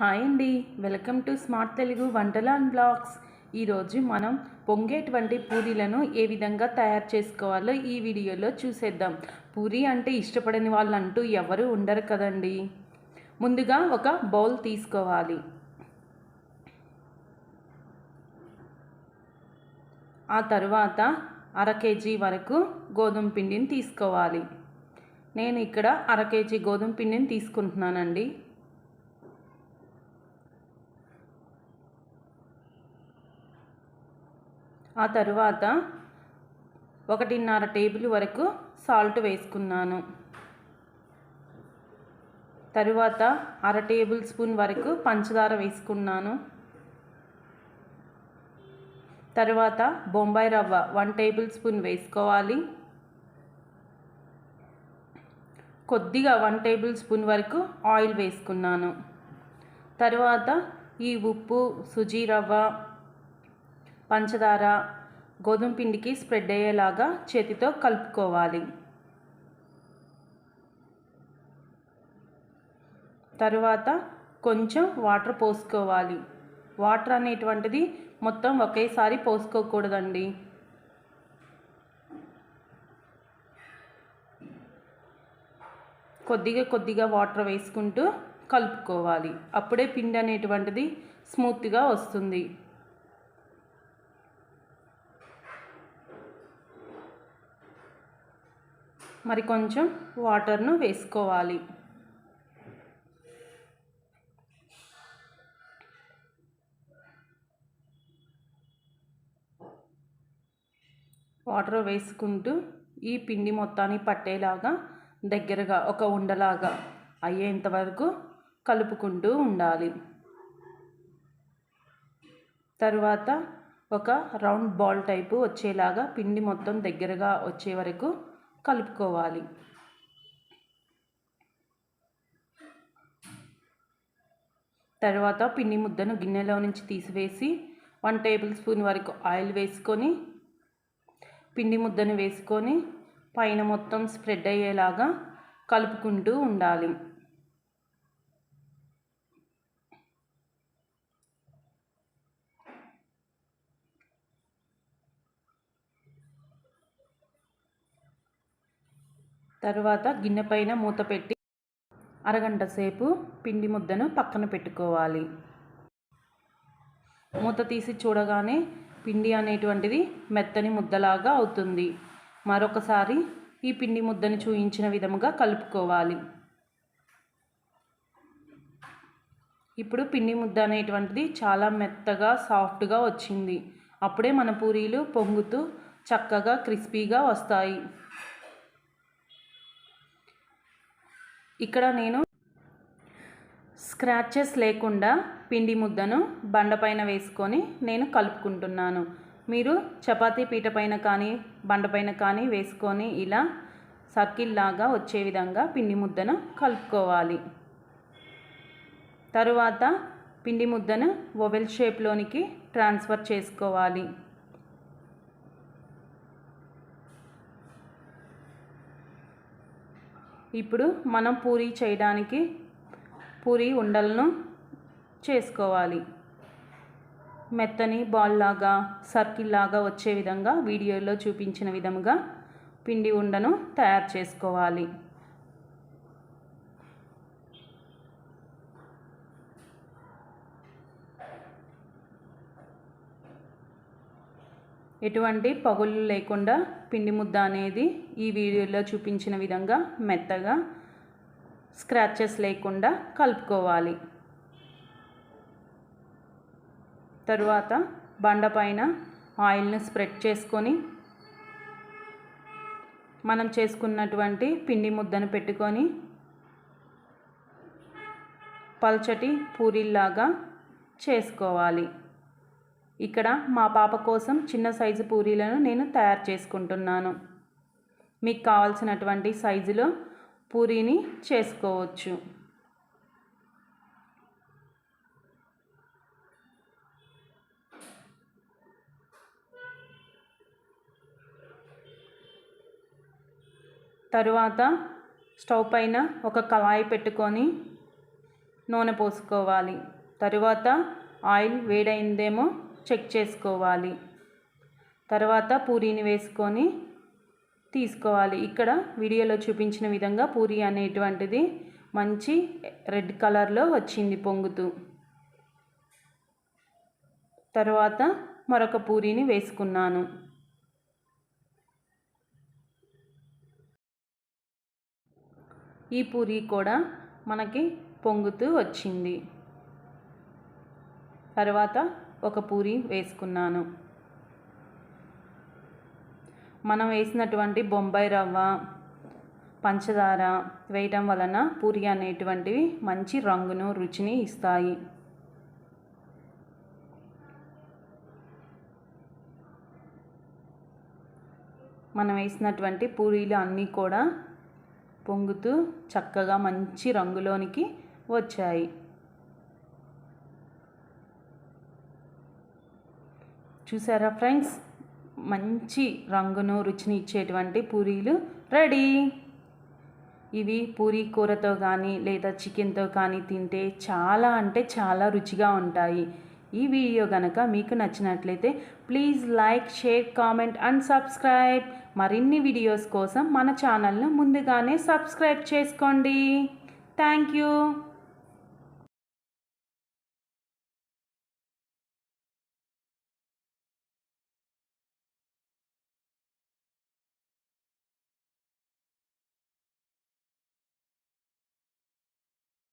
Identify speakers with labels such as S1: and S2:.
S1: Hi అండి, welcome to smart Telugu వంటలు and blogs. ఈరోజు మనం పొంగేటువంటి పూరీలను ఏ విధంగా తయారు చేసుకోవాలో ఈ వీడియోలో చూసేద్దాం. పూరీ అంటే ఇష్టపడని వాళ్ళు అంటూ ఎవరు ఉండరు కదండి. ముందుగా ఒక బౌల్ తీసుకోవాలి. ఆ తర్వాత 1/2 kg వరకు గోధుమ పిండిని తీసుకోవాలి. నేను ఇక్కడ 1/2 kg గోధుమ పిండిని తీసుకుంటున్నానండి. ఆ తర్వాత 1.5 టేబుల్ వరకు సాల్ట్ వేసుకున్నాను. తరువాత 1/2 టేబుల్ స్పూన్ వరకు పంచదార వేసుకున్నాను. తర్వాత బొంబాయి రవ్వ 1 టేబుల్ స్పూన్ వేసుకోవాలి. కొద్దిగా 1 టేబుల్ స్పూన్ వరకు ఆయిల్ వేసుకున్నాను. తర్వాత ఈ ఉప్పు, సుజీ రవ్వ, పంచదార గోధుమ పిండికి స్ప్రెడ్ అయ్యేలాగా చేతితో కలుపుకోవాలి. తర్వాత కొంచెం వాటర్ పోసుకోవాలి. వాటర్ అనేటువంటిది మొత్తం ఒకేసారి పోసుకోకూడదండి. కొద్దిగా వాటర్ వేసుకుంటూ కలుపుకోవాలి. అప్పుడే పిండి అనేటువంటిది స్మూత్గా వస్తుంది. మరి కొంచెం వాటర్ను వేసుకోవాలి. వాటర్ వేసుకుంటూ ఈ పిండి మొత్తాన్ని పట్టేలాగా దగ్గరగా ఒక ఉండలాగా అయ్యేంత వరకు కలుపుకుంటూ ఉండాలి. తరువాత ఒక రౌండ్ బాల్ టైపు వచ్చేలాగా పిండి మొత్తం దగ్గరగా వచ్చే వరకు కలుపుకోవాలి. తర్వాత పిండి ముద్దను గిన్నెలో నుంచి తీసివేసి 1 టేబుల్ స్పూన్ వరకు ఆయిల్ వేసుకొని పిండి ముద్దను వేసుకొని పైన మొత్తం స్ప్రెడ్ అయ్యేలాగా కలుపుకుంటూ ఉండాలి. తర్వాత గిన్నె పైన మూత పెట్టి అరగంట సేపు పిండి ముద్దను పక్కన పెట్టుకోవాలి. మూత తీసి చూడగానే పిండి అనేటువంటిది మెత్తని ముద్దలాగా అవుతుంది. మరొకసారి ఈ పిండి ముద్దను చూయించిన విధముగా కలుపుకోవాలి. ఇప్పుడు పిండి ముద్ద అనేటువంటిది చాలా మెత్తగా సాఫ్ట్గా వచ్చింది. అప్పుడే మన పూరీలు పొంగుతూ చక్కగా క్రిస్పీగా వస్తాయి. ఇక్కడ నేను స్క్రాచెస్ లేకుండా పిండి ముద్దను బండపైన వేసుకొని నేను కలుపుకుంటున్నాను. మీరు చపాతీ పీట పైన కానీ బండపైన కానీ వేసుకొని ఇలా సర్కిల్ లాగా వచ్చే విధంగా పిండి ముద్దను కలుపుకోవాలి. తరువాత పిండి ముద్దను ఓవెల్ షేప్లోనికి ట్రాన్స్ఫర్ చేసుకోవాలి. ఇప్పుడు మనం పూరీ చేయడానికి పూరీ ఉండలను చేసుకోవాలి. మెత్తని బాల్ లాగా సర్కిల్ లాగా వచ్చే విధంగా వీడియోలో చూపించిన విధముగా పిండి ఉండను తయారు చేసుకోవాలి. ఎటువంటి పగుళ్ళు లేకుండా పిండి ముద్ద అనేది ఈ వీడియోలో చూపించిన విధంగా మెత్తగా స్క్రాచెస్ లేకుండా కలుపుకోవాలి. తరువాత బండ పైన ఆయిల్ను స్ప్రెడ్ చేసుకొని మనం చేసుకున్నటువంటి పిండి ముద్దను పెట్టుకొని పల్చటి పూరీల్లాగా చేసుకోవాలి. ఇక్కడ మా పాప కోసం చిన్న సైజు పూరీలను నేను తయారు చేసుకుంటున్నాను. మీకు కావాల్సినటువంటి సైజులో పూరీని చేసుకోవచ్చు. తరువాత స్టవ్ పైన ఒక కళాయి పెట్టుకొని నూనె పోసుకోవాలి. తరువాత ఆయిల్ వేడైందేమో చెక్ చేసుకోవాలి. తర్వాత పూరీని వేసుకొని తీసుకోవాలి. ఇక్కడ వీడియోలో చూపించిన విధంగా పూరీ అనేటువంటిది మంచి రెడ్ కలర్లో వచ్చింది పొంగుతూ. తర్వాత మరొక పూరీని వేసుకున్నాను. ఈ పూరీ కూడా మనకి పొంగుతూ వచ్చింది. తర్వాత ఒక పూరీ వేసుకున్నాను. మనం వేసినటువంటి బొంబాయి రవ్వ, పంచదార వేయటం వలన పూరీ అనేటువంటివి మంచి రంగును, రుచిని ఇస్తాయి. మనం వేసినటువంటి పూరీలు అన్నీ కూడా పొంగుతూ చక్కగా మంచి రంగులోనికి వచ్చాయి. చూసారా ఫ్రెండ్స్, మంచి రంగును, రుచిని ఇచ్చేటువంటి పూరీలు రెడీ. ఇవి పూరీ కూరతో కానీ లేదా చికెన్తో కానీ తింటే చాలా అంటే చాలా రుచిగా ఉంటాయి. ఈ వీడియో కనుక మీకు నచ్చినట్లయితే please like, share, comment and subscribe. మరిన్ని వీడియోస్ కోసం మన ఛానల్ను ముందుగానే సబ్స్క్రైబ్ చేసుకోండి. Thank you.